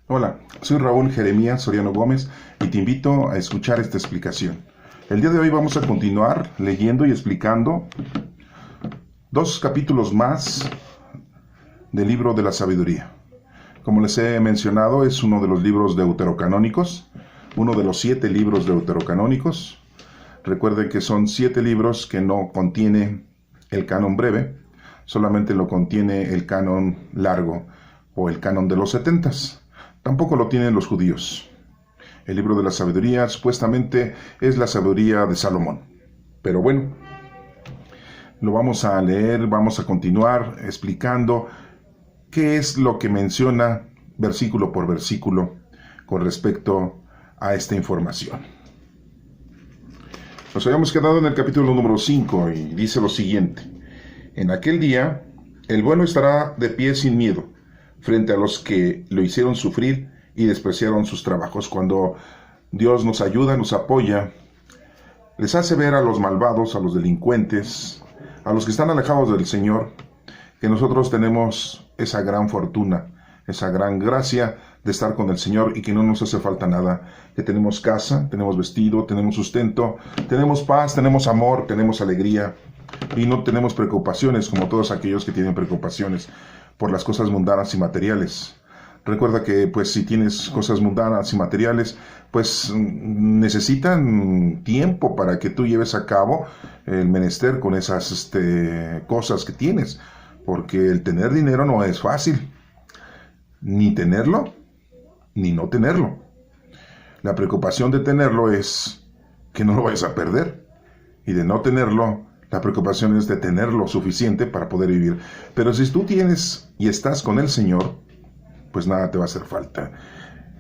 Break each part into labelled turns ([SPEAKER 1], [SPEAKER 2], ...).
[SPEAKER 1] Hola, soy Raúl Jeremías Soriano Gómez y te invito a escuchar esta explicación. El día de hoy vamos a continuar leyendo y explicando dos capítulos más del libro de la sabiduría. Como les he mencionado, es uno de los libros deuterocanónicos, uno de los 7 libros deuterocanónicos. Recuerden que son 7 libros que no contiene el canon breve, solamente lo contiene el canon largo o el canon de los 70. Tampoco lo tienen los judíos. El libro de la sabiduría supuestamente es la sabiduría de Salomón. Pero bueno, lo vamos a leer, vamos a continuar explicando qué es lo que menciona versículo por versículo con respecto a esta información. Nos habíamos quedado en el capítulo número 5 y dice lo siguiente: en aquel día el bueno estará de pie sin miedo frente a los que lo hicieron sufrir y despreciaron sus trabajos. Cuando Dios nos ayuda, nos apoya, les hace ver a los malvados, a los delincuentes, a los que están alejados del Señor, que nosotros tenemos esa gran fortuna, esa gran gracia de estar con el Señor y que no nos hace falta nada, que tenemos casa, tenemos vestido, tenemos sustento, tenemos paz, tenemos amor, tenemos alegría y no tenemos preocupaciones como todos aquellos que tienen preocupaciones por las cosas mundanas y materiales. Recuerda que pues si tienes cosas mundanas y materiales, pues necesitan tiempo para que tú lleves a cabo el menester con esas cosas que tienes, porque el tener dinero no es fácil, ni tenerlo, ni no tenerlo. La preocupación de tenerlo es que no lo vayas a perder, y de no tenerlo, la preocupación es de tener lo suficiente para poder vivir. Pero si tú tienes y estás con el Señor, pues nada te va a hacer falta.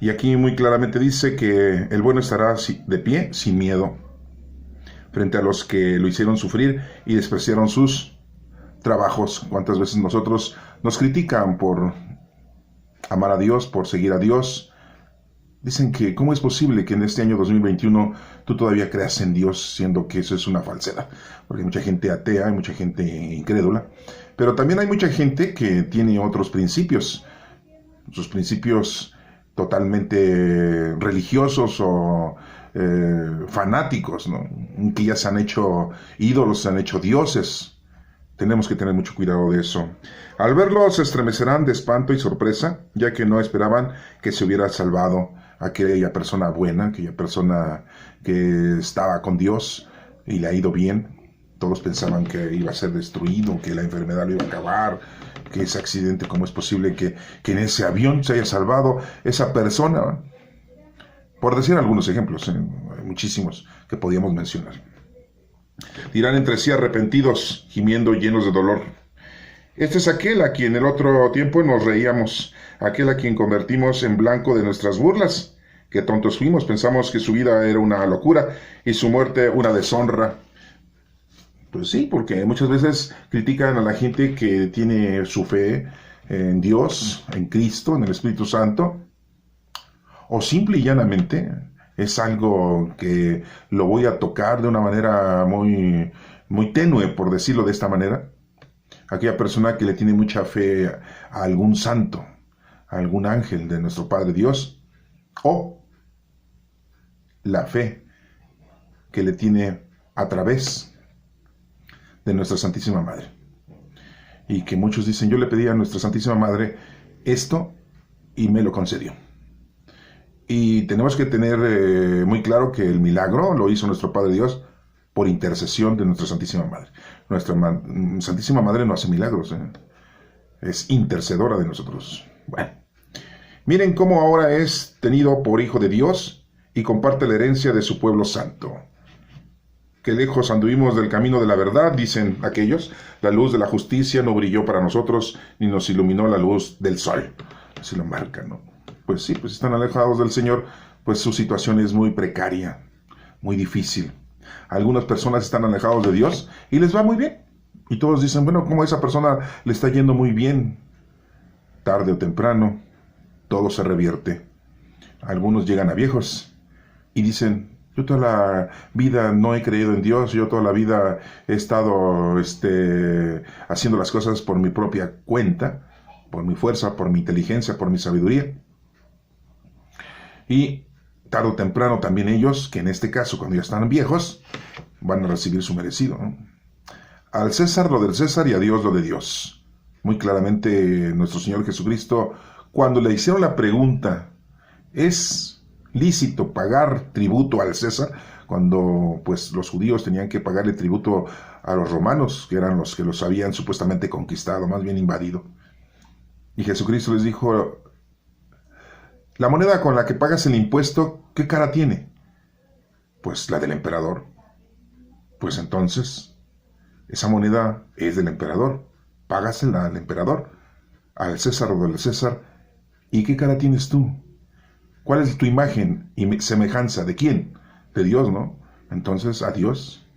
[SPEAKER 1] Y aquí muy claramente dice que el bueno estará de pie sin miedo frente a los que lo hicieron sufrir y despreciaron sus trabajos. ¿Cuántas veces nosotros nos critican por amar a Dios, por seguir a Dios? Dicen que ¿cómo es posible que en este año 2021 tú todavía creas en Dios, siendo que eso es una falsedad? Porque hay mucha gente atea, hay mucha gente incrédula, pero también hay mucha gente que tiene otros principios, sus principios totalmente religiosos o fanáticos, ¿no? Que ya se han hecho ídolos, se han hecho dioses. Tenemos que tener mucho cuidado de eso. Al verlo se estremecerán de espanto y sorpresa, ya que no esperaban que se hubiera salvado aquella persona buena, aquella persona que estaba con Dios y le ha ido bien. Todos pensaban que iba a ser destruido, que la enfermedad lo iba a acabar, que ese accidente, ¿cómo es posible que en ese avión se haya salvado esa persona? Por decir algunos ejemplos, hay muchísimos que podíamos mencionar. Dirán entre sí arrepentidos, gimiendo llenos de dolor: este es aquel a quien en el otro tiempo nos reíamos, aquel a quien convertimos en blanco de nuestras burlas. Qué tontos fuimos, pensamos que su vida era una locura y su muerte una deshonra. Pues sí, porque muchas veces critican a la gente que tiene su fe en Dios, en Cristo, en el Espíritu Santo, o simple y llanamente es algo que lo voy a tocar de una manera muy, muy tenue, por decirlo de esta manera. Aquella persona que le tiene mucha fe a algún santo, a algún ángel de nuestro Padre Dios, o la fe que le tiene a través de nuestra Santísima Madre. Y que muchos dicen: yo le pedí a nuestra Santísima Madre esto y me lo concedió. Y tenemos que tener muy claro que el milagro lo hizo nuestro Padre Dios por intercesión de nuestra Santísima Madre. Nuestra Santísima Madre no hace milagros, es intercedora de nosotros. Bueno, miren cómo ahora es tenido por hijo de Dios y comparte la herencia de su pueblo santo. Que lejos anduvimos del camino de la verdad, dicen aquellos. La luz de la justicia no brilló para nosotros, ni nos iluminó la luz del sol. Así lo marcan, ¿no? Pues sí, pues están alejados del Señor, pues su situación es muy precaria, muy difícil. Algunas personas están alejados de Dios y les va muy bien. Y todos dicen: bueno, ¿cómo a esa persona le está yendo muy bien? Tarde o temprano, todo se revierte. Algunos llegan a viejos y dicen: yo toda la vida no he creído en Dios, yo toda la vida he estado haciendo las cosas por mi propia cuenta, por mi fuerza, por mi inteligencia, por mi sabiduría. Y tarde o temprano también ellos, que en este caso cuando ya están viejos, van a recibir su merecido, ¿no? Al César lo del César y a Dios lo de Dios. Muy claramente nuestro Señor Jesucristo, cuando le hicieron la pregunta, ¿es lícito pagar tributo al César? Cuando pues los judíos tenían que pagarle tributo a los romanos, que eran los que los habían supuestamente conquistado, más bien invadido. Y Jesucristo les dijo, la moneda con la que pagas el impuesto, ¿qué cara tiene? Pues la del emperador. Pues entonces, esa moneda es del emperador. Págasela al emperador, al César o del César. ¿Y qué cara tienes tú? ¿Cuál es tu imagen y semejanza? ¿De quién? De Dios, ¿no? Entonces, a Dios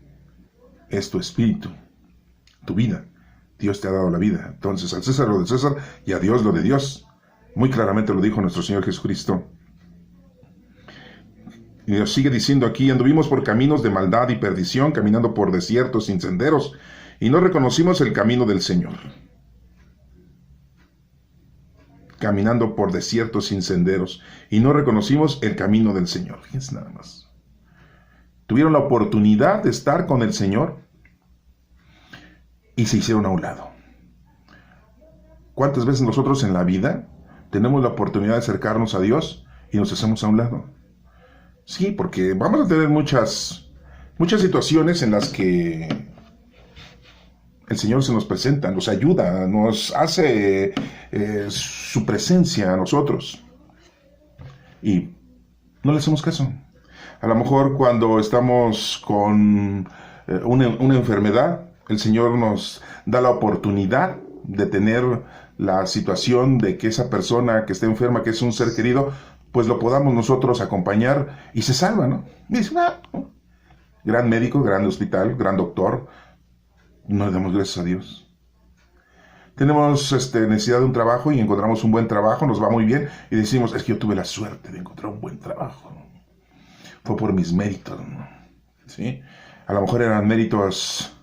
[SPEAKER 1] es tu espíritu, tu vida. Dios te ha dado la vida. Entonces, al César lo del César y a Dios lo de Dios. Muy claramente lo dijo nuestro Señor Jesucristo. Y nos sigue diciendo aquí, anduvimos por caminos de maldad y perdición, caminando por desiertos sin senderos, y no reconocimos el camino del Señor. Caminando por desiertos sin senderos, y no reconocimos el camino del Señor. Fíjense nada más. Tuvieron la oportunidad de estar con el Señor, y se hicieron a un lado. ¿Cuántas veces nosotros en la vida tenemos la oportunidad de acercarnos a Dios y nos hacemos a un lado? Sí, porque vamos a tener muchas situaciones en las que el Señor se nos presenta, nos ayuda, nos hace su presencia a nosotros. Y no le hacemos caso. A lo mejor cuando estamos con una enfermedad, el Señor nos da la oportunidad de tener la situación de que esa persona que está enferma, que es un ser querido, pues lo podamos nosotros acompañar y se salva, ¿no? Y dice, gran médico, gran hospital, gran doctor, no le damos gracias a Dios. Tenemos necesidad de un trabajo y encontramos un buen trabajo, nos va muy bien y decimos, es que yo tuve la suerte de encontrar un buen trabajo. Fue por mis méritos, ¿no? ¿Sí? A lo mejor eran méritos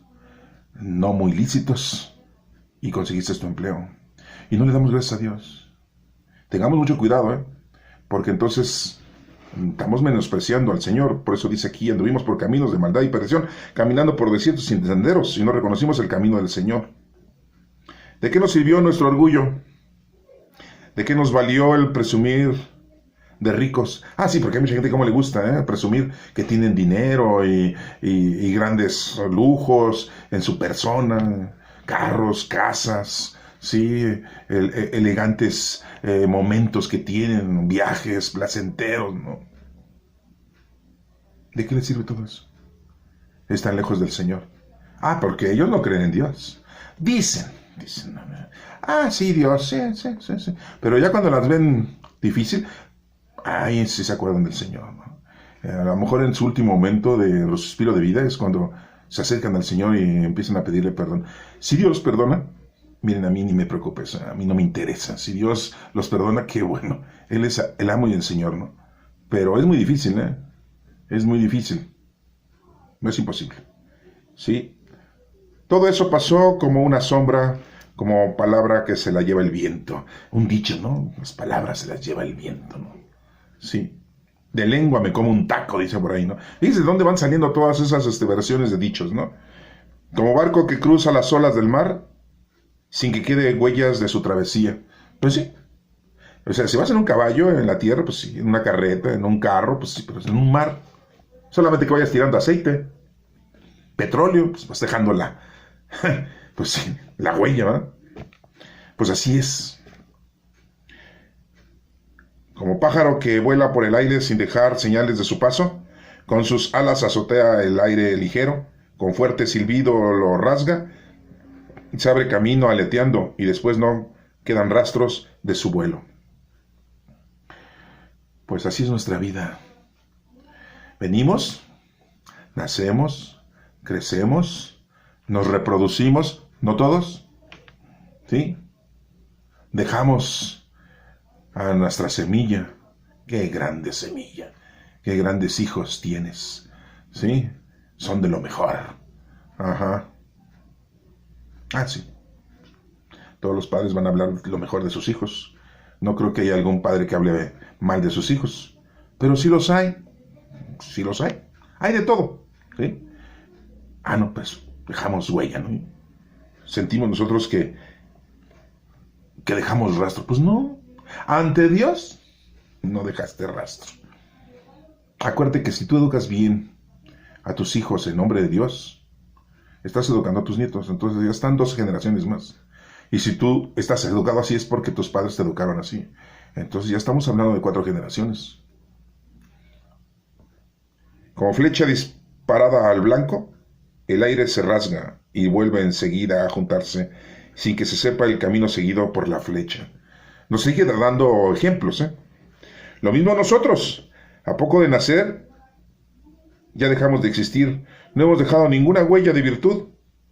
[SPEAKER 1] no muy lícitos y conseguiste tu empleo. Y no le damos gracias a Dios. Tengamos mucho cuidado, porque entonces estamos menospreciando al Señor. Por eso dice aquí, anduvimos por caminos de maldad y perdición, caminando por desiertos sin senderos, y no reconocimos el camino del Señor. ¿De qué nos sirvió nuestro orgullo? ¿De qué nos valió el presumir de ricos? Sí, porque hay mucha gente como le gusta presumir que tienen dinero y grandes lujos en su persona, carros, casas, sí, elegantes momentos que tienen, viajes placenteros, ¿no? ¿De qué les sirve todo eso? Están lejos del Señor. Porque ellos no creen en Dios. Dicen, sí, Dios, sí. Pero ya cuando las ven difícil, sí se acuerdan del Señor, ¿no? A lo mejor en su último momento de suspiro de vida es cuando se acercan al Señor y empiezan a pedirle perdón. Si Dios perdona, miren, a mí ni me preocupes, a mí no me interesa. Si Dios los perdona, qué bueno. Él es el amo y el Señor, ¿no? Pero es muy difícil, Es muy difícil. No es imposible. ¿Sí? Todo eso pasó como una sombra, como palabra que se la lleva el viento. Un dicho, ¿no? Las palabras se las lleva el viento, ¿no? Sí. De lengua me como un taco, dice por ahí, ¿no? Fíjense de dónde van saliendo todas esas versiones de dichos, ¿no? Como barco que cruza las olas del mar sin que quede huellas de su travesía. Pues sí. O sea, si vas en un caballo en la tierra, pues sí, en una carreta, en un carro, pues sí, pero en un mar. Solamente que vayas tirando aceite, petróleo, pues vas dejando pues sí, la huella, ¿verdad? Pues así es. Como pájaro que vuela por el aire sin dejar señales de su paso, con sus alas azotea el aire ligero, con fuerte silbido lo rasga, se abre camino aleteando y después no quedan rastros de su vuelo. Pues así es nuestra vida. Venimos, nacemos, crecemos, nos reproducimos, ¿no todos? ¿Sí? Dejamos a nuestra semilla. ¡Qué grande semilla! ¡Qué grandes hijos tienes! ¿Sí? Son de lo mejor. Ajá. Sí. Todos los padres van a hablar lo mejor de sus hijos. No creo que haya algún padre que hable mal de sus hijos. Pero sí los hay. Sí los hay. Hay de todo. ¿Sí? No, pues dejamos huella, ¿no? Sentimos nosotros que dejamos rastro. Pues no. Ante Dios, no dejaste rastro. Acuérdate que si tú educas bien a tus hijos en nombre de Dios, estás educando a tus nietos. Entonces ya están 2 generaciones más. Y si tú estás educado así es porque tus padres te educaron así. Entonces ya estamos hablando de 4 generaciones. Como flecha disparada al blanco, el aire se rasga y vuelve enseguida a juntarse sin que se sepa el camino seguido por la flecha. Nos sigue dando ejemplos, ¿eh? Lo mismo nosotros. A poco de nacer, ya dejamos de existir. No hemos dejado ninguna huella de virtud,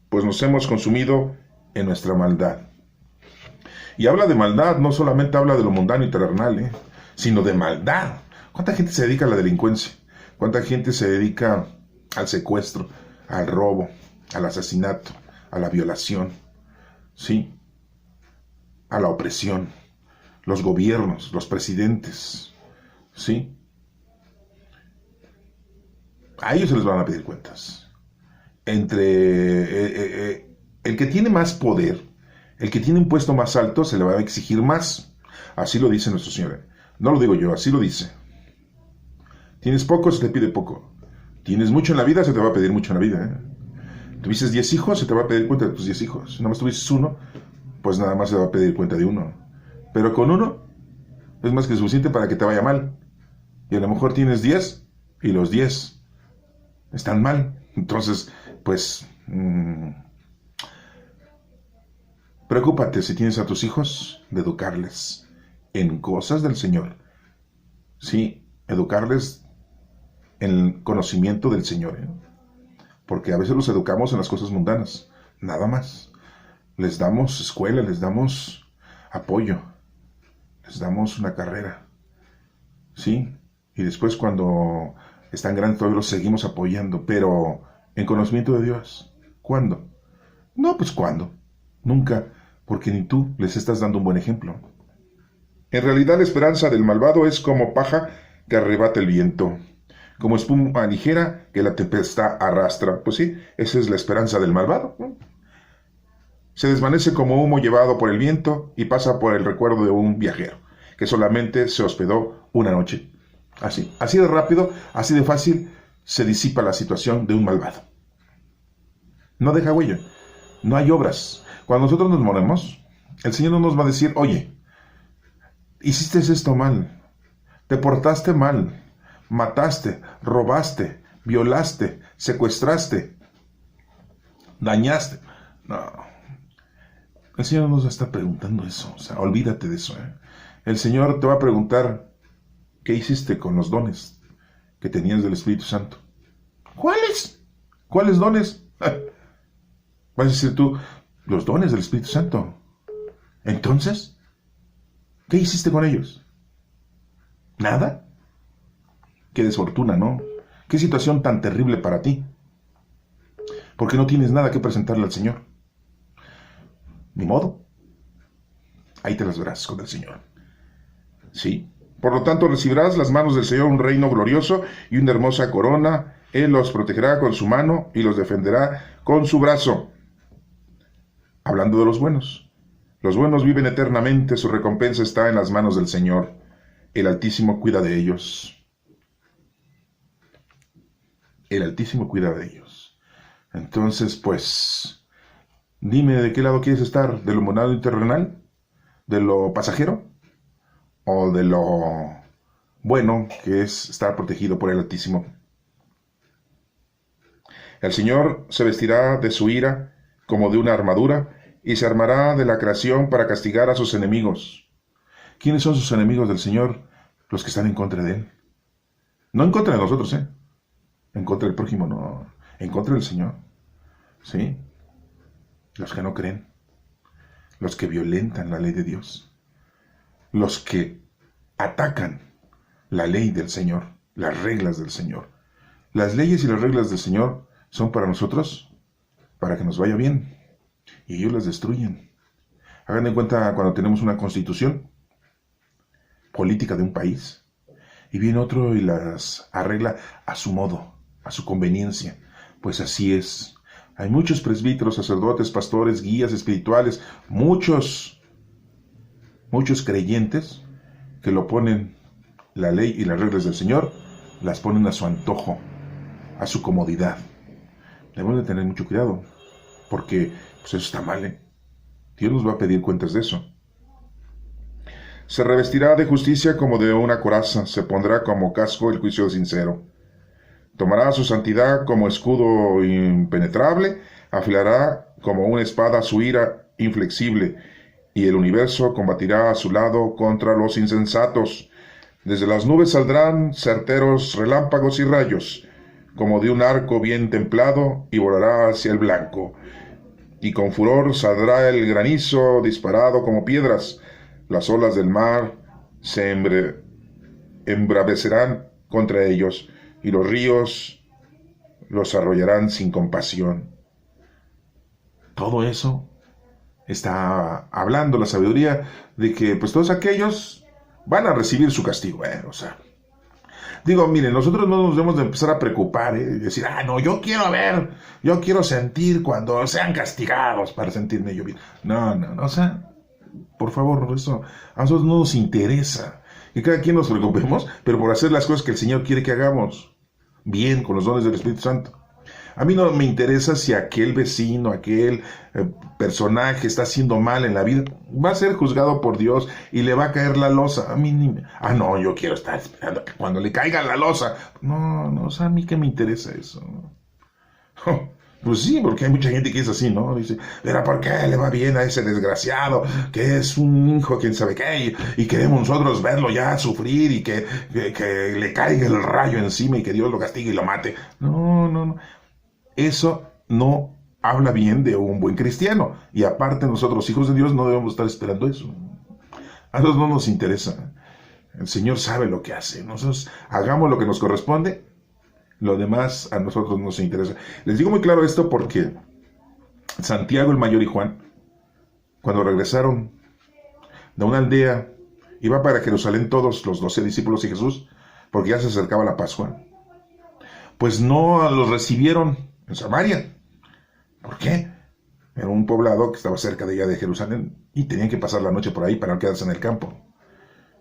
[SPEAKER 1] pues nos hemos consumido en nuestra maldad. Y habla de maldad, no solamente habla de lo mundano y terrenal, sino de maldad. ¿Cuánta gente se dedica a la delincuencia? ¿Cuánta gente se dedica al secuestro, al robo, al asesinato, a la violación? ¿Sí? A la opresión. Los gobiernos, los presidentes, ¿sí? A ellos se les van a pedir cuentas. Entre el que tiene más poder, el que tiene un puesto más alto, se le va a exigir más. Así lo dice nuestro Señor. No lo digo yo, así lo dice. Tienes poco, se te pide poco. Tienes mucho en la vida, se te va a pedir mucho en la vida. Tuviste 10 hijos, se te va a pedir cuenta de tus 10 hijos. Si nada más tuviste uno, pues nada más se va a pedir cuenta de uno. Pero con uno, es más que suficiente para que te vaya mal. Y a lo mejor tienes 10, y los 10 están mal. Entonces, pues, preocúpate si tienes a tus hijos de educarles en cosas del Señor. Sí, educarles en el conocimiento del Señor. Porque a veces los educamos en las cosas mundanas, nada más. Les damos escuela, les damos apoyo, les damos una carrera. Sí, y después cuando están grandes todavía los seguimos apoyando, pero en conocimiento de Dios. ¿Cuándo? No, pues ¿cuándo? Nunca, porque ni tú les estás dando un buen ejemplo. En realidad la esperanza del malvado es como paja que arrebata el viento, como espuma ligera que la tempestad arrastra. Pues sí, esa es la esperanza del malvado, ¿no? Se desvanece como humo llevado por el viento y pasa por el recuerdo de un viajero que solamente se hospedó una noche. Así de rápido, así de fácil se disipa la situación de un malvado. No deja huella, no hay obras. Cuando nosotros nos moremos, el Señor no nos va a decir, oye, hiciste esto mal, te portaste mal, mataste, robaste, violaste, secuestraste, dañaste. No. El Señor nos está preguntando eso. O sea, olvídate de eso. El Señor te va a preguntar, ¿qué hiciste con los dones que tenías del Espíritu Santo? ¿Cuáles? ¿Cuáles dones? Vas a decir tú, los dones del Espíritu Santo. Entonces, ¿qué hiciste con ellos? ¿Nada? Qué desfortuna, ¿no? Qué situación tan terrible para ti. Porque no tienes nada que presentarle al Señor. Ni modo. Ahí te las verás con el Señor. Sí. Por lo tanto, recibirás las manos del Señor un reino glorioso y una hermosa corona. Él los protegerá con su mano y los defenderá con su brazo. Hablando de los buenos. Los buenos viven eternamente, su recompensa está en las manos del Señor. El Altísimo cuida de ellos. El Altísimo cuida de ellos. Entonces, pues, dime de qué lado quieres estar, ¿de lo mundano y terrenal? ¿De lo pasajero? ¿O de lo bueno, que es estar protegido por el Altísimo? El Señor se vestirá de su ira como de una armadura y se armará de la creación para castigar a sus enemigos. ¿Quiénes son sus enemigos del Señor? Los que están en contra de Él. No en contra de nosotros, en contra del prójimo, no. En contra del Señor. ¿Sí? Los que no creen. Los que violentan la ley de Dios. Los que atacan la ley del Señor, las reglas del Señor. Las leyes y las reglas del Señor son para nosotros, para que nos vaya bien. Y ellos las destruyen. Hagan en cuenta cuando tenemos una constitución política de un país y viene otro y las arregla a su modo, a su conveniencia. Pues así es. Hay muchos presbíteros, sacerdotes, pastores, guías espirituales, muchos creyentes que lo ponen, la ley y las reglas del Señor, las ponen a su antojo, a su comodidad. Debemos de tener mucho cuidado, porque pues eso está mal, ¿eh? Dios nos va a pedir cuentas de eso. Se revestirá de justicia como de una coraza, se pondrá como casco el juicio sincero. Tomará su santidad como escudo impenetrable, afilará como una espada su ira inflexible, y el universo combatirá a su lado contra los insensatos. Desde las nubes saldrán certeros relámpagos y rayos, como de un arco bien templado, y volará hacia el blanco. Y con furor saldrá el granizo disparado como piedras. Las olas del mar se embravecerán contra ellos, y los ríos los arrollarán sin compasión. Todo eso está hablando la sabiduría de que pues todos aquellos van a recibir su castigo. Digo, miren, nosotros no nos debemos de empezar a preocupar, y decir, no, yo quiero sentir cuando sean castigados para sentirme yo bien. No, por favor, eso a nosotros no nos interesa. Que cada quien nos preocupemos, pero por hacer las cosas que el Señor quiere que hagamos, bien, con los dones del Espíritu Santo. A mí no me interesa si aquel vecino, aquel personaje está haciendo mal en la vida. Va a ser juzgado por Dios y le va a caer la losa. A mí no, yo quiero estar esperando que cuando le caiga la losa. No, a mí qué me interesa eso. Pues sí, porque hay mucha gente que es así, ¿no? Dice, pero ¿por qué le va bien a ese desgraciado que es un hijo, quién sabe qué? Y queremos nosotros verlo ya sufrir y que le caiga el rayo encima y que Dios lo castigue y lo mate. No. Eso no habla bien de un buen cristiano. Y aparte nosotros, hijos de Dios, no debemos estar esperando eso. A nosotros no nos interesa. El Señor sabe lo que hace. Nosotros hagamos lo que nos corresponde. Lo demás a nosotros no nos interesa. Les digo muy claro esto porque Santiago el mayor y Juan, cuando regresaron de una aldea, iba para Jerusalén todos los 12 discípulos y Jesús, porque ya se acercaba la Pascua. Pues no los recibieron en Samaria. ¿Por qué? Era un poblado que estaba cerca de allá de Jerusalén y tenían que pasar la noche por ahí para no quedarse en el campo.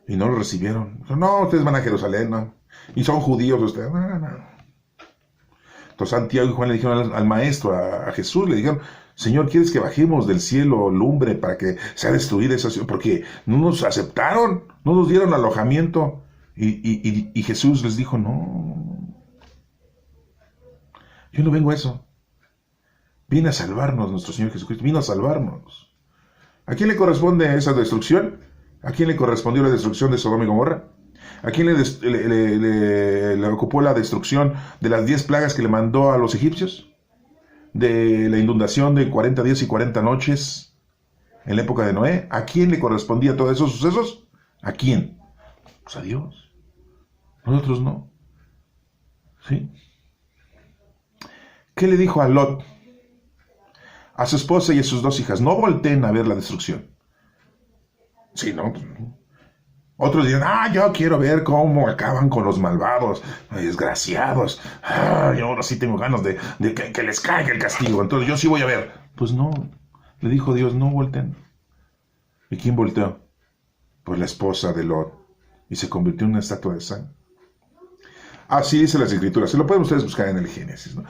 [SPEAKER 1] Y no lo recibieron. No, ustedes van a Jerusalén, ¿no? Y son judíos ustedes. No. Entonces Santiago y Juan le dijeron al maestro, a Jesús, le dijeron, Señor, ¿quieres que bajemos del cielo lumbre para que sea destruida esa ciudad? Porque no nos aceptaron, no nos dieron alojamiento. Y Jesús les dijo, no, yo no vengo a eso. Viene a salvarnos nuestro Señor Jesucristo, vino a salvarnos. ¿A quién le corresponde esa destrucción? ¿A quién le correspondió la destrucción de Sodoma y Gomorra? ¿A quién le ocupó la destrucción de las 10 plagas que le mandó a los egipcios? ¿De la inundación de 40 días y 40 noches en la época de Noé? ¿A quién le correspondía todos esos sucesos? ¿A quién? Pues a Dios. Nosotros no. ¿Sí? ¿Qué le dijo a Lot? A su esposa y a sus 2 hijas, no volteen a ver la destrucción. Sí, ¿no? Otros dirán, yo quiero ver cómo acaban con los malvados, desgraciados. Yo ahora sí tengo ganas de que les caiga el castigo, entonces yo sí voy a ver. Pues no, le dijo Dios, no volteen. ¿Y quién volteó? Pues la esposa de Lot, y se convirtió en una estatua de sal. Así dice las Escrituras, se lo pueden ustedes buscar en el Génesis, ¿no?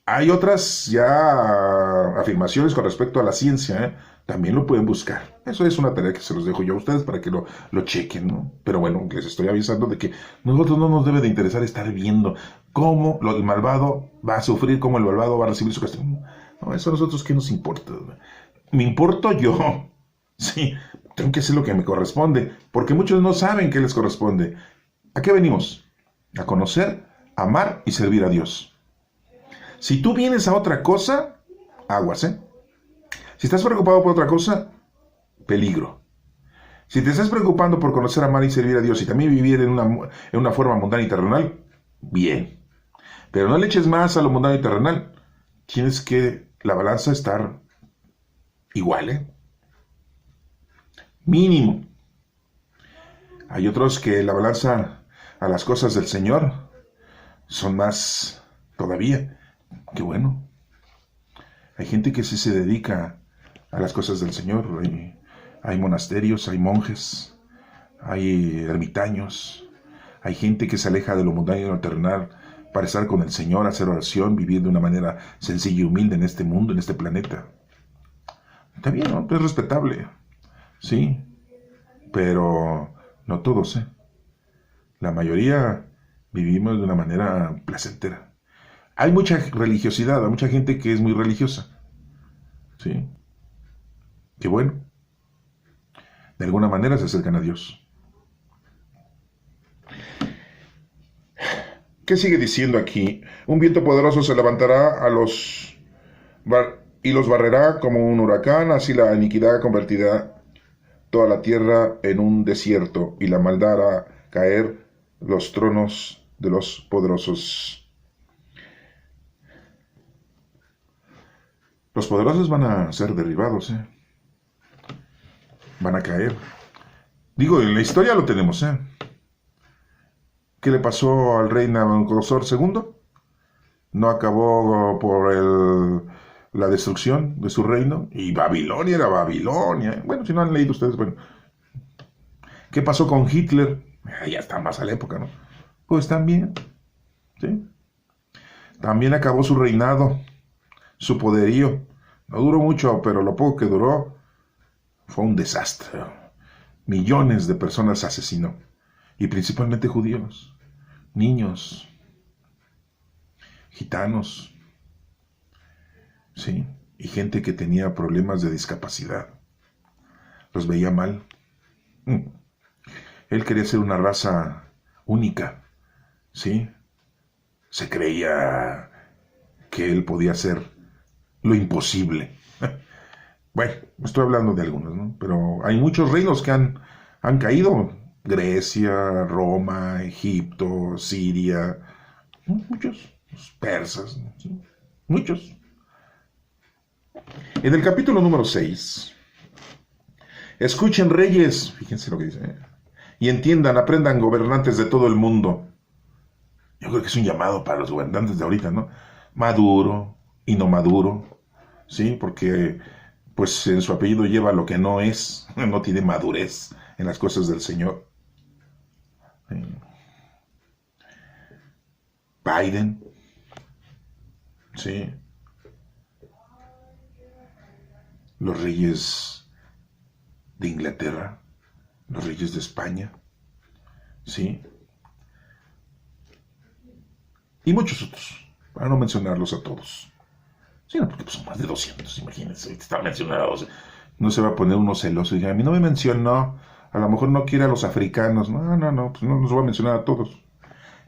[SPEAKER 1] Hay otras ya afirmaciones con respecto a la ciencia, ¿eh? También lo pueden buscar. Eso es una tarea que se los dejo yo a ustedes para que lo chequen, ¿no? Pero bueno, les estoy avisando de que nosotros no nos debe de interesar estar viendo cómo el malvado va a sufrir, cómo el malvado va a recibir su castigo. No, eso a nosotros ¿qué nos importa? Me importo yo. Sí, tengo que hacer lo que me corresponde, porque muchos no saben qué les corresponde. ¿A qué venimos? A conocer, amar y servir a Dios. Si tú vienes a otra cosa, aguas, ¿eh? Si estás preocupado por otra cosa, peligro. Si te estás preocupando por conocer, amar y servir a Dios y también vivir en una forma mundana y terrenal, bien. Pero no le eches más a lo mundano y terrenal. Tienes que la balanza estar igual, ¿eh? Mínimo. Hay otros que la balanza a las cosas del Señor, son más todavía. Qué bueno. Hay gente que sí se dedica a las cosas del Señor. Hay monasterios, hay monjes, hay ermitaños, hay gente que se aleja de lo mundano y de lo terrenal para estar con el Señor, hacer oración, vivir de una manera sencilla y humilde en este mundo, en este planeta. Está bien, ¿no? Es respetable, sí, pero no todos, ¿eh? La mayoría vivimos de una manera placentera. Hay mucha religiosidad, hay mucha gente que es muy religiosa, ¿sí? Qué bueno. De alguna manera se acercan a Dios. ¿Qué sigue diciendo aquí? Un viento poderoso se levantará y los barrerá como un huracán, así la iniquidad convertirá toda la tierra en un desierto y la maldad hará caer los tronos de los poderosos. Los poderosos van a ser derribados, van a caer. Digo, en la historia lo tenemos, ¿Qué le pasó al rey Nabucodonosor II? No acabó por la destrucción de su reino. Y Babilonia era Babilonia. Bueno, si no han leído ustedes, bueno. ¿Qué pasó con Hitler? Ya está más a la época, ¿no? Pues también, ¿sí? También acabó su reinado, su poderío. No duró mucho, pero lo poco que duró fue un desastre. Millones de personas asesinó. Y principalmente judíos, niños, gitanos, ¿sí? Y gente que tenía problemas de discapacidad. Los veía mal. Él quería ser una raza única, ¿sí? Se creía que él podía hacer lo imposible. Bueno, estoy hablando de algunos, ¿no? Pero hay muchos reinos que han caído. Grecia, Roma, Egipto, Siria, muchos, los persas, ¿sí? Muchos. En el capítulo número 6, escuchen reyes, fíjense lo que dice, y entiendan, aprendan gobernantes de todo el mundo. Yo creo que es un llamado para los gobernantes de ahorita, ¿no? Maduro y no Maduro, ¿sí? Porque pues en su apellido lleva lo que no es, no tiene madurez en las cosas del Señor. Biden, sí, los reyes de Inglaterra, los reyes de España, sí, y muchos otros, para no mencionarlos a todos, sí, no, porque pues, son más de 200, imagínense, están mencionados, no se va a poner uno celoso y diga, a mí no me mencionó, a lo mejor no quiere a los africanos, no, pues no los voy a mencionar a todos.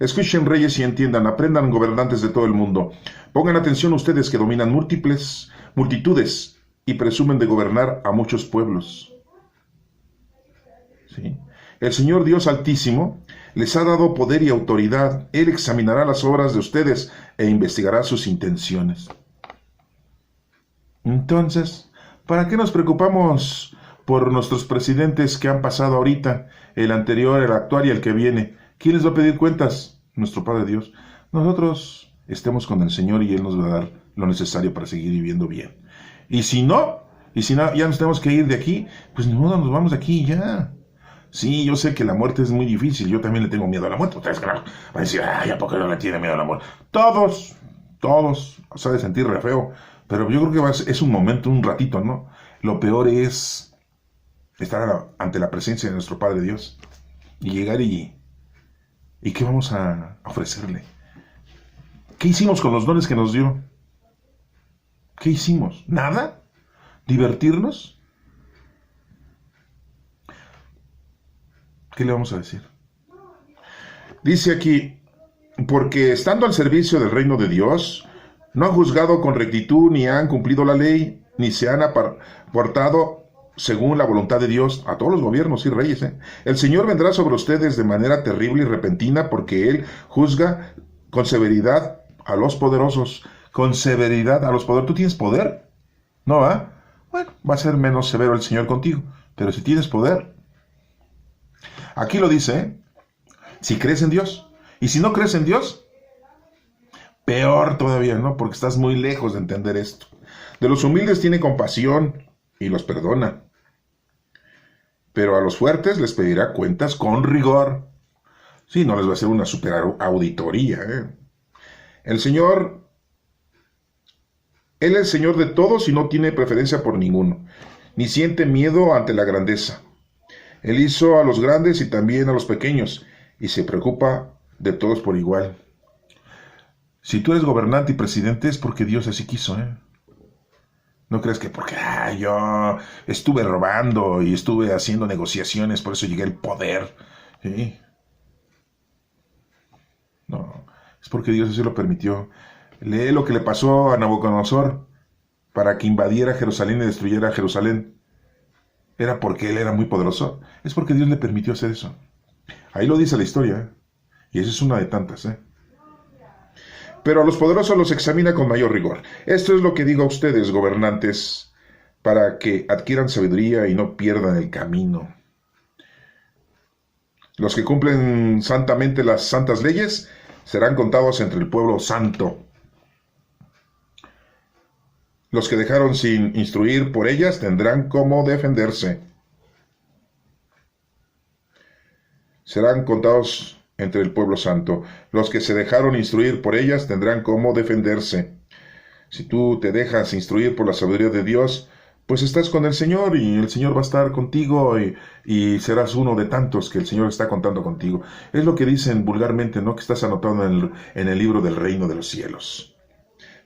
[SPEAKER 1] Escuchen reyes y entiendan, aprendan gobernantes de todo el mundo. Pongan atención ustedes que dominan multitudes y presumen de gobernar a muchos pueblos. ¿Sí? El Señor Dios Altísimo les ha dado poder y autoridad. Él examinará las obras de ustedes e investigará sus intenciones. Entonces, ¿para qué nos preocupamos por nuestros presidentes que han pasado ahorita, el anterior, el actual y el que viene? ¿Quién les va a pedir cuentas? Nuestro Padre Dios. Nosotros estemos con el Señor y Él nos va a dar lo necesario para seguir viviendo bien. Y si no, ya nos tenemos que ir de aquí, pues ni modo, nos vamos de aquí ya. Sí, yo sé que la muerte es muy difícil, yo también le tengo miedo a la muerte. Ustedes van a decir, ay, ¿a poco no le tiene miedo a la muerte? Todos, se ha de sentir re feo, pero yo creo que es un momento, un ratito, ¿no? Lo peor es estar ante la presencia de nuestro Padre Dios y llegar ¿y qué vamos a ofrecerle? ¿Qué hicimos con los dones que nos dio? ¿Qué hicimos? ¿Nada? ¿Divertirnos? ¿Qué le vamos a decir? Dice aquí, porque estando al servicio del reino de Dios, no han juzgado con rectitud, ni han cumplido la ley, ni se han portado según la voluntad de Dios, a todos los gobiernos y reyes. El Señor vendrá sobre ustedes de manera terrible y repentina, porque Él juzga con severidad a los poderosos. Con severidad a los poderosos. ¿Tú tienes poder? ¿No, va? Bueno, va a ser menos severo el Señor contigo. Pero si tienes poder. Aquí lo dice, Si crees en Dios. Y si no crees en Dios, peor todavía, ¿no? Porque estás muy lejos de entender esto. De los humildes tiene compasión y los perdona. Pero a los fuertes les pedirá cuentas con rigor. Sí, no les va a hacer una super auditoría, ¿eh? El Señor, Él es Señor de todos y no tiene preferencia por ninguno, ni siente miedo ante la grandeza. Él hizo a los grandes y también a los pequeños, y se preocupa de todos por igual. Si tú eres gobernante y presidente es porque Dios así quiso, ¿eh? No crees que porque yo estuve robando y estuve haciendo negociaciones, por eso llegué al poder, ¿sí? No, es porque Dios así lo permitió. Lee lo que le pasó a Nabucodonosor para que invadiera Jerusalén y destruyera Jerusalén. ¿Era porque él era muy poderoso? Es porque Dios le permitió hacer eso. Ahí lo dice la historia, ¿eh? Y esa es una de tantas, ¿eh? Pero a los poderosos los examina con mayor rigor. Esto es lo que digo a ustedes, gobernantes, para que adquieran sabiduría y no pierdan el camino. Los que cumplen santamente las santas leyes serán contados entre el pueblo santo. Los que dejaron sin instruir por ellas tendrán cómo defenderse. Serán contados entre el pueblo santo. Los que se dejaron instruir por ellas tendrán cómo defenderse. Si tú te dejas instruir por la sabiduría de Dios, pues estás con el Señor y el Señor va a estar contigo y serás uno de tantos que el Señor está contando contigo. Es lo que dicen vulgarmente, ¿no? Que estás anotado en el libro del reino de los cielos.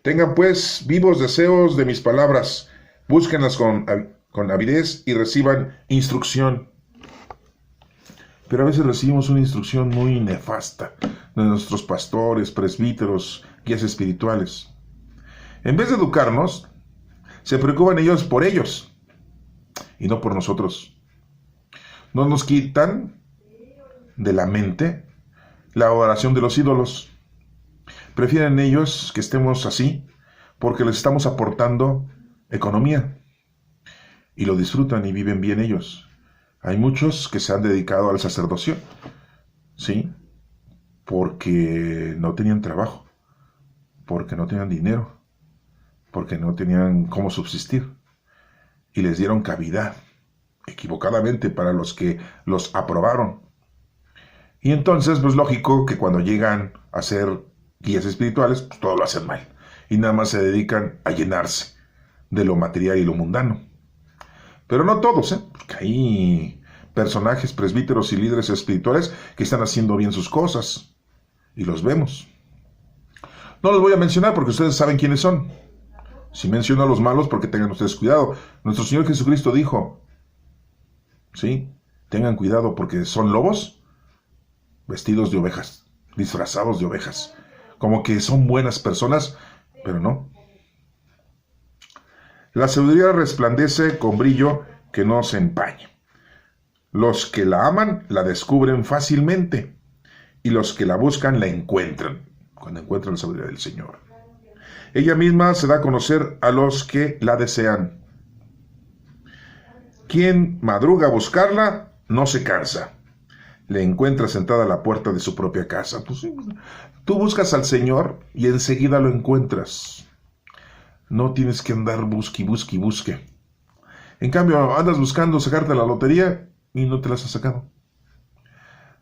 [SPEAKER 1] Tengan pues vivos deseos de mis palabras, búsquenlas con avidez y reciban instrucción. Pero a veces recibimos una instrucción muy nefasta de nuestros pastores, presbíteros, guías espirituales. En vez de educarnos, se preocupan ellos por ellos y no por nosotros. No nos quitan de la mente la oración de los ídolos. Prefieren ellos que estemos así porque les estamos aportando economía y lo disfrutan y viven bien ellos. Hay muchos que se han dedicado al sacerdocio, ¿sí? Porque no tenían trabajo, porque no tenían dinero, porque no tenían cómo subsistir. Y les dieron cavidad, equivocadamente, para los que los aprobaron. Y entonces, pues lógico que cuando llegan a ser guías espirituales, pues todo lo hacen mal. Y nada más se dedican a llenarse de lo material y lo mundano. Pero no todos, porque hay personajes, presbíteros y líderes espirituales que están haciendo bien sus cosas. Y los vemos. No los voy a mencionar porque ustedes saben quiénes son. Si menciono a los malos, porque tengan ustedes cuidado. Nuestro Señor Jesucristo dijo, ¿sí? Tengan cuidado porque son lobos vestidos de ovejas, disfrazados de ovejas. Como que son buenas personas, pero no. La sabiduría resplandece con brillo que no se empaña. Los que la aman la descubren fácilmente y los que la buscan la encuentran, cuando encuentran la sabiduría del Señor. Ella misma se da a conocer a los que la desean. Quien madruga a buscarla no se cansa. Le encuentra sentada a la puerta de su propia casa. Pues, tú buscas al Señor y enseguida lo encuentras. No tienes que andar busque. En cambio, andas buscando sacarte la lotería y no te las has sacado.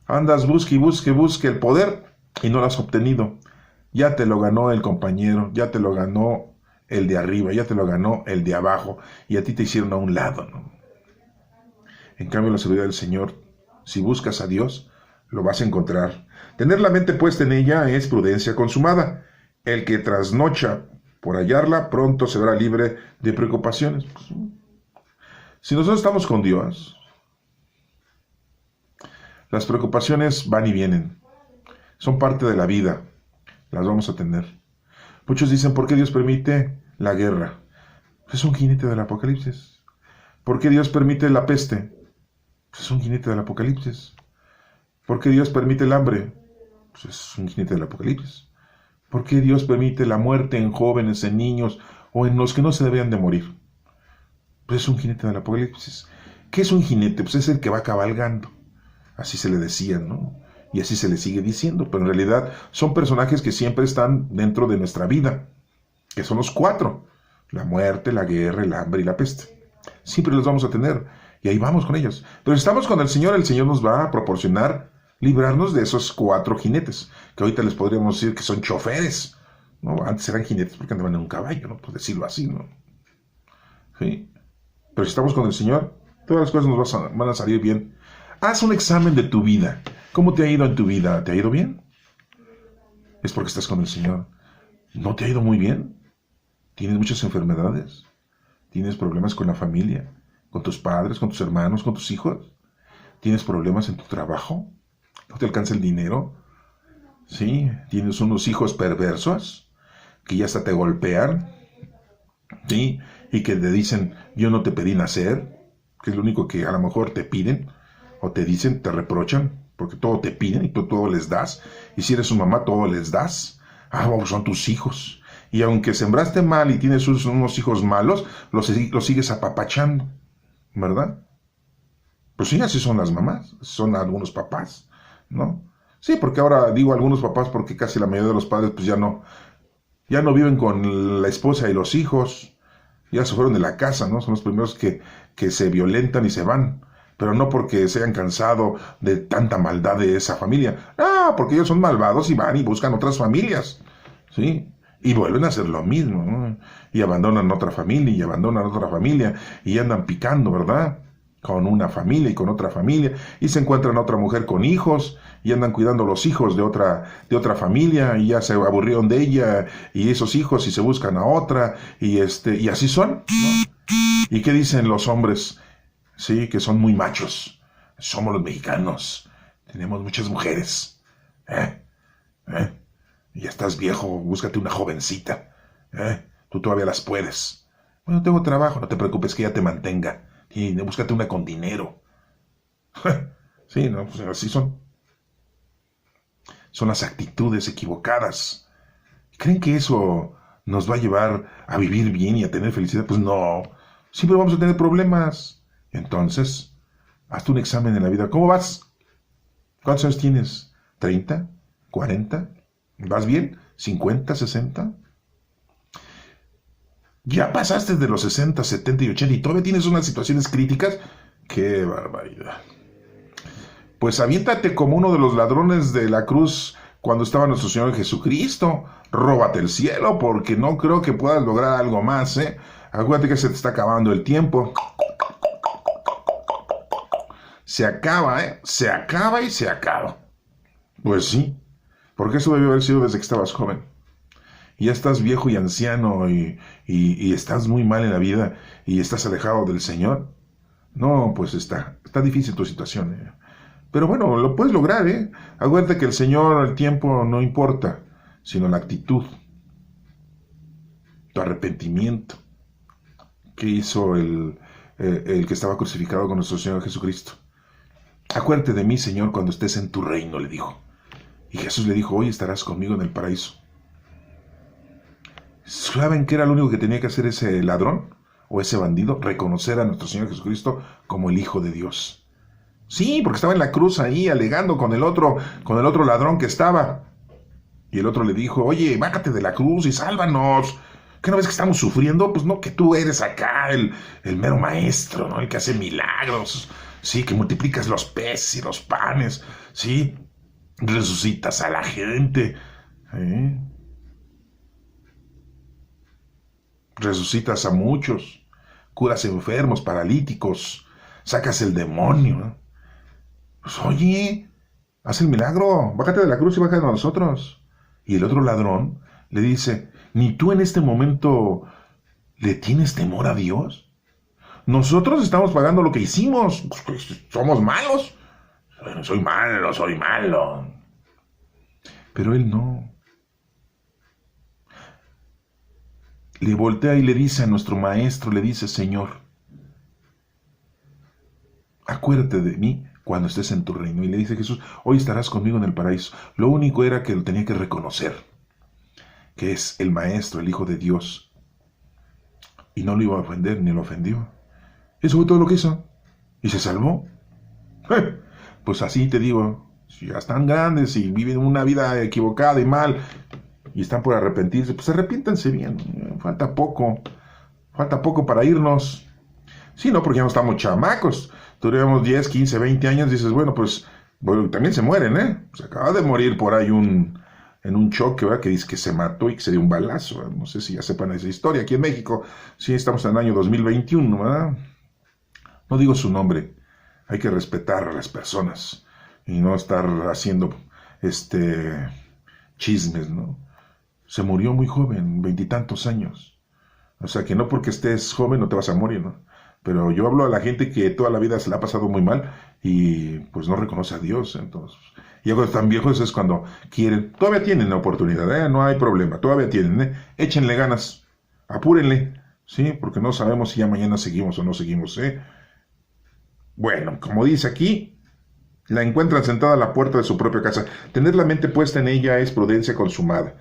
[SPEAKER 1] Andas busque el poder y no lo has obtenido. Ya te lo ganó el compañero, ya te lo ganó el de arriba, ya te lo ganó el de abajo y a ti te hicieron a un lado, ¿no? En cambio, la sabiduría del Señor, si buscas a Dios, lo vas a encontrar. Tener la mente puesta en ella es prudencia consumada. El que trasnocha por hallarla, pronto se verá libre de preocupaciones. Si nosotros estamos con Dios, las preocupaciones van y vienen. Son parte de la vida. Las vamos a tener. Muchos dicen, ¿por qué Dios permite la guerra? Es un jinete del Apocalipsis. ¿Por qué Dios permite la peste? Es un jinete del Apocalipsis. ¿Por qué Dios permite el hambre? Pues es un jinete del Apocalipsis. ¿Por qué Dios permite la muerte en jóvenes, en niños o en los que no se deberían de morir? Pues es un jinete del Apocalipsis. ¿Qué es un jinete? Pues es el que va cabalgando. Así se le decía, ¿no? y así se les sigue diciendo, pero en realidad son personajes que siempre están dentro de nuestra vida, que son los cuatro: la muerte, la guerra, el hambre y la peste. Siempre los vamos a tener, y ahí vamos con ellos. Pero si estamos con el Señor nos va a proporcionar librarnos de esos cuatro jinetes, que ahorita les podríamos decir que son choferes, ¿no? Antes eran jinetes porque andaban en un caballo, ¿no? Por decirlo así, ¿no? ¿Sí? Pero si estamos con el Señor, todas las cosas nos van a salir bien. Haz un examen de tu vida. ¿Cómo te ha ido en tu vida? ¿Te ha ido bien? Es porque estás con el Señor. ¿No te ha ido muy bien? ¿Tienes muchas enfermedades? ¿Tienes problemas con la familia? ¿Con tus padres? ¿Con tus hermanos? ¿Con tus hijos? ¿Tienes problemas en tu trabajo? ¿No te alcanza el dinero? ¿Sí? ¿Tienes unos hijos perversos que ya hasta te golpean? ¿Sí? Y que te dicen, yo no te pedí nacer, que es lo único que a lo mejor te piden, o te dicen, te reprochan, porque todo te piden y tú todo les das. Y si eres su mamá, todo les das. Pues son tus hijos. Y aunque sembraste mal y tienes unos hijos malos, los sigues apapachando, ¿verdad? Pues sí, así son las mamás, son algunos papás, ¿no? Sí, porque ahora digo algunos papás porque casi la mayoría de los padres pues ya no viven con la esposa y los hijos, ya se fueron de la casa, ¿no? Son los primeros que se violentan y se van, pero no porque se hayan cansado de tanta maldad de esa familia, porque ellos son malvados y van y buscan otras familias, ¿sí? Y vuelven a hacer lo mismo, ¿no? Y abandonan otra familia, y abandonan otra familia, y andan picando, ¿verdad? Con una familia y con otra familia, y se encuentran otra mujer con hijos, y andan cuidando los hijos de otra familia, y ya se aburrieron de ella, y esos hijos, y se buscan a otra, y así son, ¿no? ¿Y qué dicen los hombres? Sí, que son muy machos. Somos los mexicanos. Tenemos muchas mujeres. Ya estás viejo, búscate una jovencita. Tú todavía las puedes. Bueno, tengo trabajo, no te preocupes que ella te mantenga. Y búscate una con dinero. Sí, no, pues así son. Son las actitudes equivocadas. ¿Creen que eso nos va a llevar a vivir bien y a tener felicidad? Pues no. Siempre vamos a tener problemas. Entonces, hazte un examen en la vida. ¿Cómo vas? ¿Cuántos años tienes? ¿30? ¿40? ¿Vas bien? ¿50? ¿60? Ya pasaste de los 60, 70 y 80 y todavía tienes unas situaciones críticas. ¡Qué barbaridad! Pues aviéntate como uno de los ladrones de la cruz cuando estaba nuestro Señor Jesucristo. Róbate el cielo porque no creo que puedas lograr algo más, ¿eh? Acuérdate que se te está acabando el tiempo. Se acaba, ¿eh? Se acaba y se acaba. Pues sí, porque eso debió haber sido desde que estabas joven. Y ya estás viejo y anciano y estás muy mal en la vida y estás alejado del Señor. No, pues está difícil tu situación, ¿eh? Pero bueno, lo puedes lograr, ¿eh? Acuérdate que el Señor, el tiempo no importa, sino la actitud, tu arrepentimiento. ¿Qué hizo el que estaba crucificado con nuestro Señor Jesucristo? Acuérdate de mí, Señor, cuando estés en tu reino, le dijo. Y Jesús le dijo, hoy estarás conmigo en el paraíso. ¿Saben qué era lo único que tenía que hacer ese ladrón o ese bandido? Reconocer a nuestro Señor Jesucristo como el Hijo de Dios. Sí, porque estaba en la cruz ahí alegando con el otro ladrón que estaba. Y el otro le dijo, oye, bájate de la cruz y sálvanos. ¿Qué no ves que estamos sufriendo? Pues no, que tú eres acá el mero maestro, ¿no? El que hace milagros. Sí, que multiplicas los peces y los panes. Sí, resucitas a la gente. Resucitas a muchos. Curas enfermos, paralíticos. Sacas el demonio, ¿no? Pues oye, haz el milagro. Bájate de la cruz y bájate a nosotros. Y el otro ladrón le dice, ¿ni tú en este momento le tienes temor a Dios? Nosotros estamos pagando lo que hicimos. Somos malos. Soy malo. Pero él no. Le voltea y le dice a nuestro maestro, le dice, Señor, acuérdate de mí cuando estés en tu reino. Y le dice Jesús, hoy estarás conmigo en el paraíso. Lo único era que lo tenía que reconocer, que es el maestro, el Hijo de Dios. Y no lo iba a ofender, ni lo ofendió. Eso fue todo lo que hizo. Y se salvó. Pues así te digo, Si ya están grandes y viven una vida equivocada y mal y están por arrepentirse, pues arrepiéntanse bien. Falta poco para irnos. Sí, no, porque ya no estamos chamacos. Tuviéramos 10, 15, 20 años, dices, bueno, pues también se mueren, ¿eh? Se acaba de morir por ahí en un choque, ¿verdad? Que dice que se mató y que se dio un balazo, ¿verdad? No sé si ya sepan esa historia. Aquí en México, sí, estamos en el año 2021, ¿verdad? No digo su nombre. Hay que respetar a las personas y no estar haciendo, chismes, ¿no? Se murió muy joven, 20 y tantos años. O sea que no porque estés joven no te vas a morir, ¿no? Pero yo hablo a la gente que toda la vida se la ha pasado muy mal y pues no reconoce a Dios. Entonces, y cuando están viejos es cuando quieren. Todavía tienen la oportunidad, ¿eh? No hay problema, todavía tienen, ¿eh? Échenle ganas, apúrenle, ¿sí? Porque no sabemos si ya mañana seguimos o no seguimos, ¿eh? Bueno, como dice aquí, la encuentran sentada a la puerta de su propia casa. Tener la mente puesta en ella es prudencia consumada.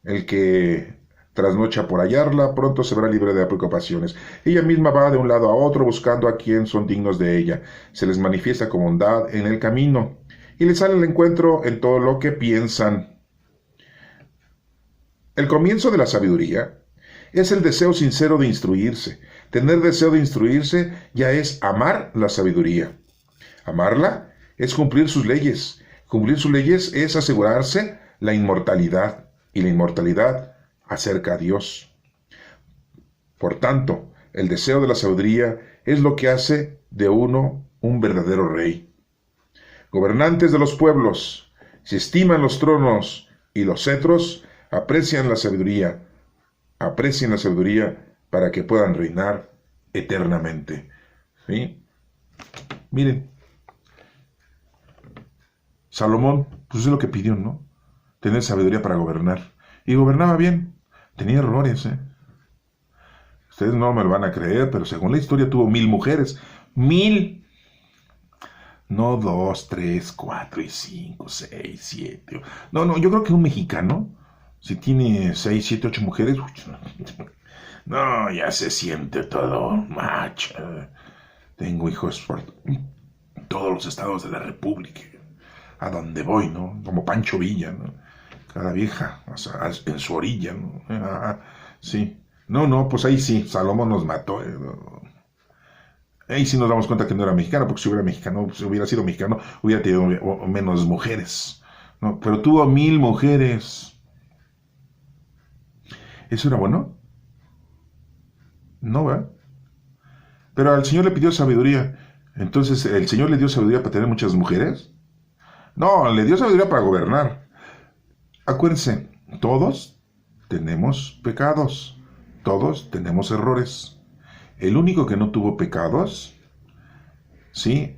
[SPEAKER 1] El que trasnocha por hallarla, pronto se verá libre de preocupaciones. Ella misma va de un lado a otro buscando a quien son dignos de ella. Se les manifiesta con bondad en el camino y les sale al encuentro en todo lo que piensan. El comienzo de la sabiduría es el deseo sincero de instruirse. Tener deseo de instruirse ya es amar la sabiduría. Amarla es cumplir sus leyes. Cumplir sus leyes es asegurarse la inmortalidad. Y la inmortalidad acerca a Dios. Por tanto, el deseo de la sabiduría es lo que hace de uno un verdadero rey. Gobernantes de los pueblos, si estiman los tronos y los cetros, aprecien la sabiduría para que puedan reinar eternamente. ¿Sí? Miren, Salomón, pues es lo que pidió, ¿no? Tener sabiduría para gobernar. Y gobernaba bien. Tenía errores, ¿eh? Ustedes no me lo van a creer, pero según la historia tuvo 1000 mujeres. 1000. No 2, 3, 4 y 5, 6, 7. No, yo creo que un mexicano, si tiene 6, 7, 8 mujeres, no, ya se siente todo macho. Tengo hijos por todos los estados de la República. A donde voy, ¿no? Como Pancho Villa, ¿no? Cada vieja, o sea, en su orilla, ¿no? Sí. No, pues ahí sí, Salomón nos mató. Ahí sí nos damos cuenta que no era mexicano, porque si hubiera sido mexicano, hubiera tenido menos mujeres, ¿no? Pero tuvo 1000 mujeres. ¿Eso era bueno? No, ¿verdad? Pero al Señor le pidió sabiduría. Entonces, ¿el Señor le dio sabiduría para tener muchas mujeres? No, le dio sabiduría para gobernar. Acuérdense, todos tenemos pecados, todos tenemos errores. El único que no tuvo pecados, sí,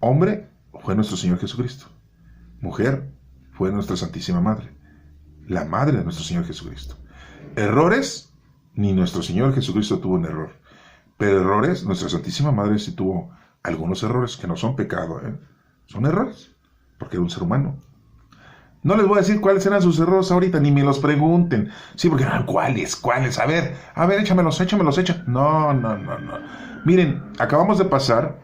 [SPEAKER 1] hombre, fue nuestro Señor Jesucristo. Mujer, fue nuestra Santísima Madre, la Madre de nuestro Señor Jesucristo. Errores, ni nuestro Señor Jesucristo tuvo un error. Pero errores, nuestra Santísima Madre sí tuvo algunos errores que no son pecado, ¿eh? Son errores, porque era un ser humano. No les voy a decir cuáles eran sus errores ahorita, ni me los pregunten. Sí, porque ¿cuáles? A ver, échamelos. No. Miren, acabamos de pasar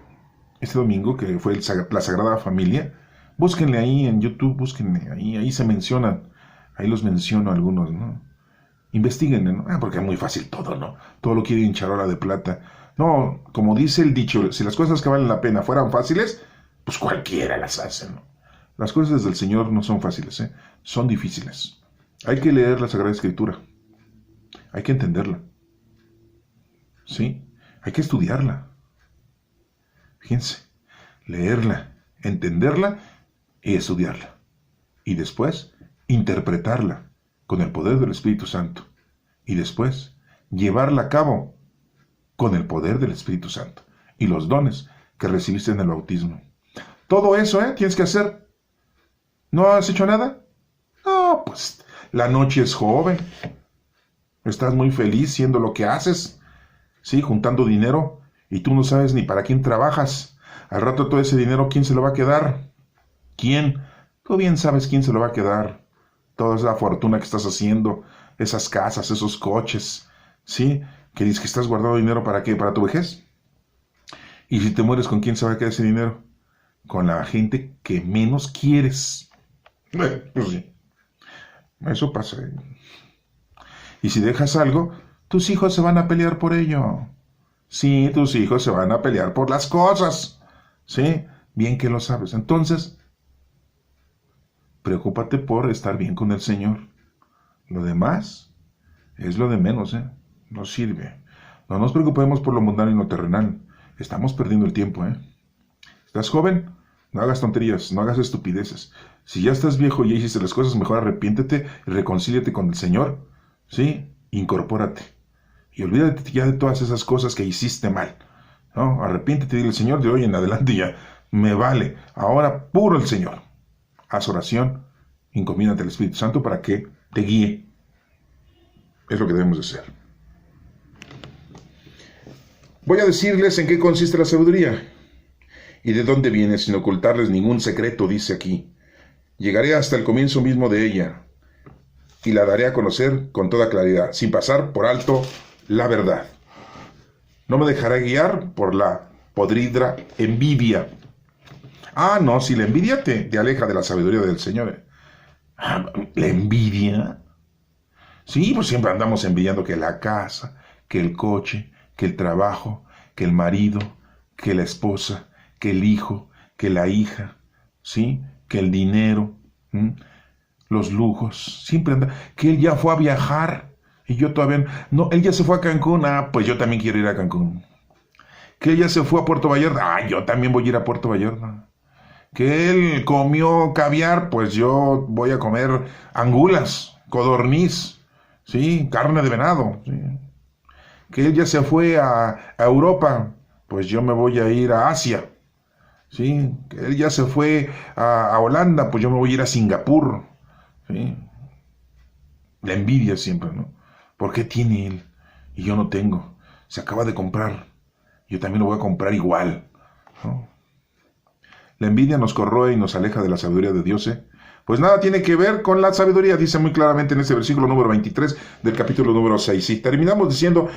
[SPEAKER 1] este domingo, que fue la Sagrada Familia. Búsquenle ahí en YouTube, ahí se mencionan. Ahí los menciono algunos, ¿no? Investíguenle, ¿no? Porque es muy fácil todo, ¿no? Todo lo quieren en charola de plata. No, como dice el dicho, si las cosas que valen la pena fueran fáciles, pues cualquiera las hace, ¿no? Las cosas del Señor no son fáciles, ¿eh? Son difíciles. Hay que leer la Sagrada Escritura. Hay que entenderla. ¿Sí? Hay que estudiarla. Fíjense. Leerla, entenderla y estudiarla. Y después, interpretarla con el poder del Espíritu Santo. Y después, llevarla a cabo con el poder del Espíritu Santo. Y los dones que recibiste en el bautismo. Todo eso, tienes que hacer. ¿No has hecho nada? No, pues la noche es joven. Estás muy feliz siendo lo que haces. Sí, juntando dinero. Y tú no sabes ni para quién trabajas. Al rato todo ese dinero, ¿quién se lo va a quedar? ¿Quién? Tú bien sabes quién se lo va a quedar. Toda esa fortuna que estás haciendo. Esas casas, esos coches. ¿Sí? Que dices que estás guardando dinero ¿para qué? ¿Para tu vejez? Y si te mueres, ¿con quién se va a quedar ese dinero? con la gente que menos quieres. Pues sí, eso pasa. Y si dejas algo, tus hijos se van a pelear por ello. Sí, tus hijos se van a pelear por las cosas. Sí, bien que lo sabes. Entonces, preocúpate por estar bien con el Señor. Lo demás es lo de menos, ¿eh? No sirve. No nos preocupemos por lo mundano y lo terrenal. Estamos perdiendo el tiempo, ¿eh? ¿Estás joven? No hagas tonterías, no hagas estupideces. Si ya estás viejo y ya hiciste las cosas, mejor arrepiéntete y reconcíliate con el Señor. ¿Sí? Incorpórate. Y olvídate ya de todas esas cosas que hiciste mal. ¿No? Arrepiéntete y dile, Señor, de hoy en adelante ya me vale. Ahora puro el Señor. Haz oración, encomiéndate al Espíritu Santo para que te guíe. Es lo que debemos de hacer. Voy a decirles en qué consiste la sabiduría y de dónde viene sin ocultarles ningún secreto, dice aquí. Llegaré hasta el comienzo mismo de ella y la daré a conocer con toda claridad, sin pasar por alto la verdad. No me dejaré guiar por la podridra envidia. Ah, no, si la envidia te aleja de la sabiduría del Señor. ¿La envidia? Sí, pues siempre andamos envidiando que la casa, que el coche, que el trabajo, que el marido, que la esposa, que el hijo, que la hija, ¿sí? Que el dinero, los lujos. Siempre anda, que él ya fue a viajar y yo todavía no. Él ya se fue a Cancún, pues yo también quiero ir a Cancún. Que él ya se fue a Puerto Vallarta, yo también voy a ir a Puerto Vallarta. Que él comió caviar, pues yo voy a comer angulas, codorniz, ¿sí? Carne de venado, ¿sí? Que él ya se fue a Europa, pues yo me voy a ir a Asia, ¿sí? Que él ya se fue a Holanda, pues yo me voy a ir a Singapur, ¿sí? La envidia siempre, ¿no? ¿Por qué tiene él y yo no tengo? Se acaba de comprar, yo también lo voy a comprar igual, ¿no? La envidia nos corroe y nos aleja de la sabiduría de Dios, ¿eh? Pues nada tiene que ver con la sabiduría, dice muy claramente en ese versículo número 23 del capítulo número 6. Y terminamos diciendo,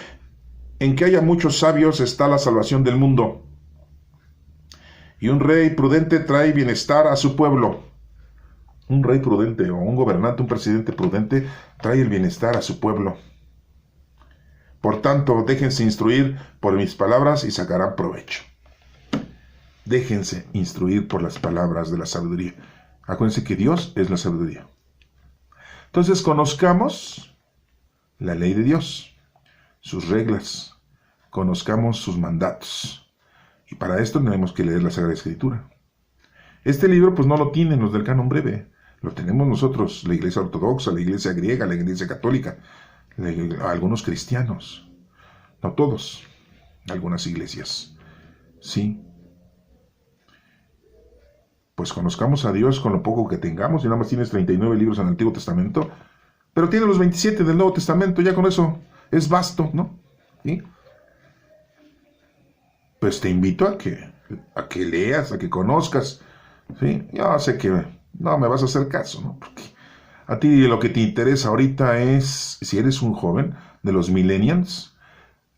[SPEAKER 1] en que haya muchos sabios está la salvación del mundo. Y un rey prudente trae bienestar a su pueblo. Un rey prudente o un gobernante, un presidente prudente, trae el bienestar a su pueblo. Por tanto, déjense instruir por mis palabras y sacarán provecho. Déjense instruir por las palabras de la sabiduría. Acuérdense que Dios es la sabiduría. Entonces conozcamos la ley de Dios, sus reglas, conozcamos sus mandatos. Y para esto tenemos que leer la Sagrada Escritura. Este libro pues no lo tienen los del Canon Breve, lo tenemos nosotros, la Iglesia Ortodoxa, la Iglesia Griega, la Iglesia Católica, algunos cristianos, no todos, algunas iglesias, ¿sí? Pues conozcamos a Dios con lo poco que tengamos, y nada más tienes 39 libros en el Antiguo Testamento, pero tiene los 27 del Nuevo Testamento, ya con eso es vasto, ¿no? ¿Sí? Pues te invito a que leas, a que conozcas, ¿sí? Yo sé que no me vas a hacer caso, ¿no? Porque a ti lo que te interesa ahorita es, si eres un joven de los millennials,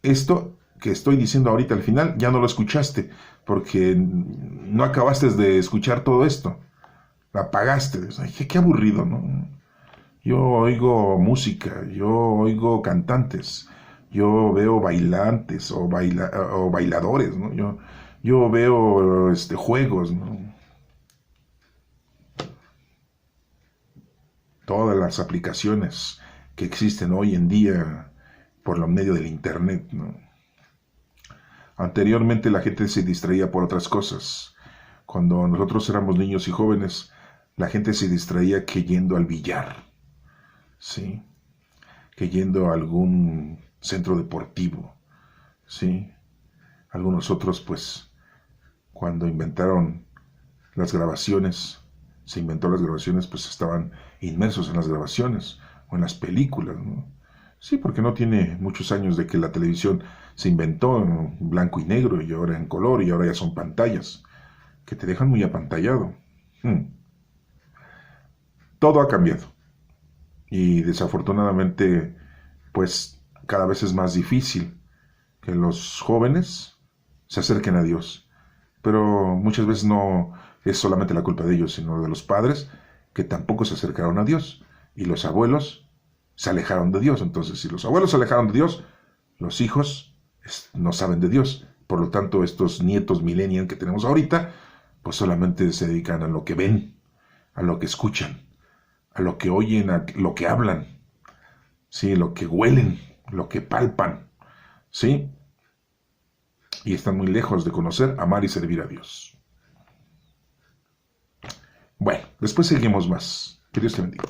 [SPEAKER 1] esto que estoy diciendo ahorita al final, ya no lo escuchaste, porque no acabaste de escuchar todo esto. La apagaste. Ay, qué aburrido, ¿no? Yo oigo música, yo oigo cantantes, yo veo bailantes o bailadores, ¿no? Yo veo juegos, ¿no? Todas las aplicaciones que existen hoy en día por lo medio del internet, ¿no? Anteriormente la gente se distraía por otras cosas. Cuando nosotros éramos niños y jóvenes, la gente se distraía que yendo al billar, ¿sí? Que yendo a algún centro deportivo, ¿sí? Algunos otros, pues, cuando inventaron las grabaciones, se inventó las grabaciones, pues estaban inmersos en las grabaciones o en las películas, ¿no? Sí, porque no tiene muchos años de que la televisión se inventó en blanco y negro y ahora en color y ahora ya son pantallas que te dejan muy apantallado. Todo ha cambiado y desafortunadamente pues cada vez es más difícil que los jóvenes se acerquen a Dios. pero muchas veces no es solamente la culpa de ellos, sino de los padres que tampoco se acercaron a Dios, y los abuelos se alejaron de Dios. Entonces, si los abuelos se alejaron de Dios, los hijos no saben de Dios. Por lo tanto, estos nietos millennials que tenemos ahorita, pues solamente se dedican a lo que ven, a lo que escuchan, a lo que oyen, a lo que hablan, ¿sí? Lo que huelen, lo que palpan, ¿sí? Y están muy lejos de conocer, amar y servir a Dios. Bueno, después seguimos más. Que Dios te bendiga.